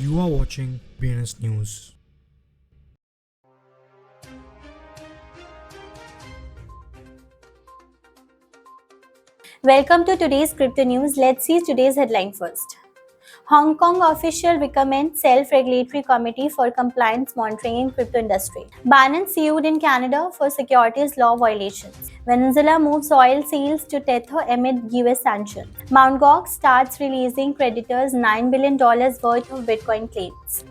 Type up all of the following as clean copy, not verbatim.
You are watching BNS News. Welcome to today's crypto news. Let's see today's headline first. Hong Kong official recommends self-regulatory committee for compliance monitoring in crypto industry. Binance sued in Canada for securities law violations. Venezuela moves oil sales to Tether amid US sanctions. Mt. Gox starts releasing creditors $9 billion worth of Bitcoin claims.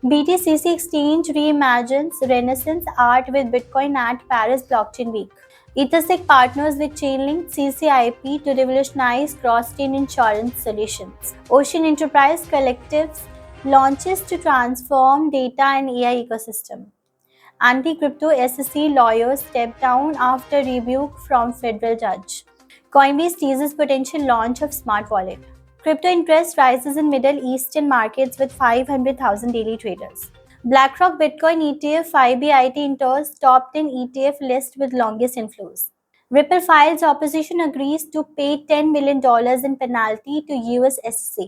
BTCC Exchange reimagines Renaissance art with Bitcoin at Paris Blockchain Week. Ethersec partners with Chainlink CCIP to revolutionize cross-chain insurance solutions. Ocean Enterprise Collectives launches to transform data and AI ecosystem. Anti-crypto SEC lawyers step down after rebuke from federal judge. Coinbase teases potential launch of smart wallet. Crypto interest rises in Middle Eastern markets with 500,000 daily traders. BlackRock Bitcoin ETF 5BIT enters top 10 ETF list with longest inflows. Ripple files opposition agrees to pay $10 million in penalty to US SEC.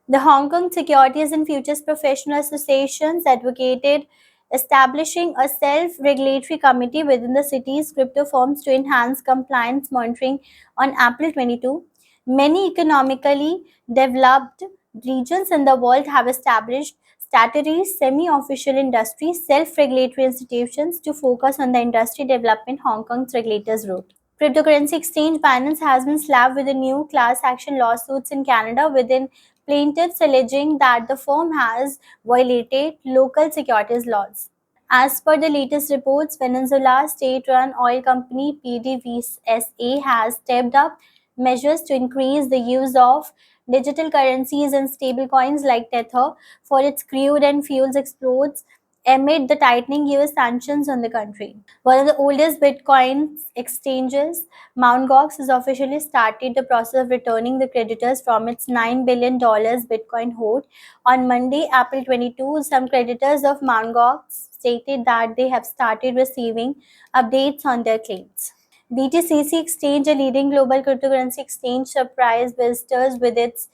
The Hong Kong Securities and Futures Professional Associations advocated establishing a self-regulatory committee within the city's crypto firms to enhance compliance monitoring on April 22. Many economically developed regions in the world have established statutory semi-official industry self-regulatory institutions to focus on the industry development Hong Kong's regulators wrote. Cryptocurrency exchange Binance has been slapped with a new class action lawsuits in Canada within plaintiffs alleging that the firm has violated local securities laws. As per the latest reports, Venezuela's state-run oil company PDVSA has stepped up measures to increase the use of digital currencies and stablecoins like Tether for its crude and fuels exports amid the tightening US sanctions on the country. One of the oldest Bitcoin exchanges, Mt. Gox, has officially started the process of returning the creditors from its $9 billion Bitcoin hoard. On Monday, April 22, some creditors of Mt. Gox stated that they have started receiving updates on their claims. BTCC Exchange, a leading global cryptocurrency exchange, surprised visitors with its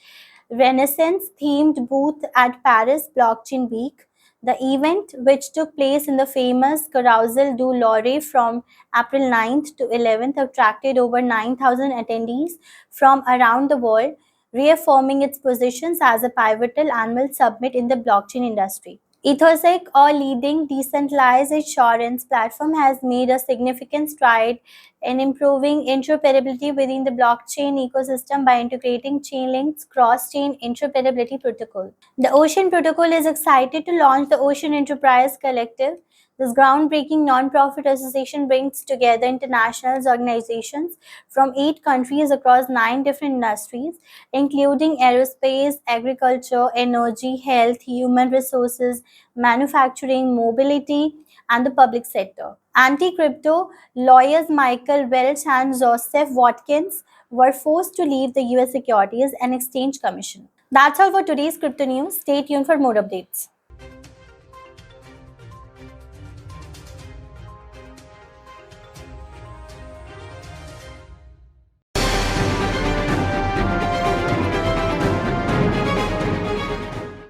Renaissance themed booth at Paris Blockchain Week. The event, which took place in the famous Carousel du Louvre from April 9th to 11th, attracted over 9,000 attendees from around the world, reaffirming its positions as a pivotal annual summit in the blockchain industry. Ethersec, a leading decentralized insurance platform, has made a significant stride in improving interoperability within the blockchain ecosystem by integrating Chainlink's cross-chain interoperability protocol. The Ocean Protocol is excited to launch the Ocean Enterprise Collective. This groundbreaking non-profit association brings together international organizations from 8 countries across 9 different industries, including aerospace, agriculture, energy, health, human resources, manufacturing, mobility, and the public sector. Anti-crypto lawyers Michael Welch and Joseph Watkins were forced to leave the US Securities and Exchange Commission. That's all for today's crypto news. Stay tuned for more updates.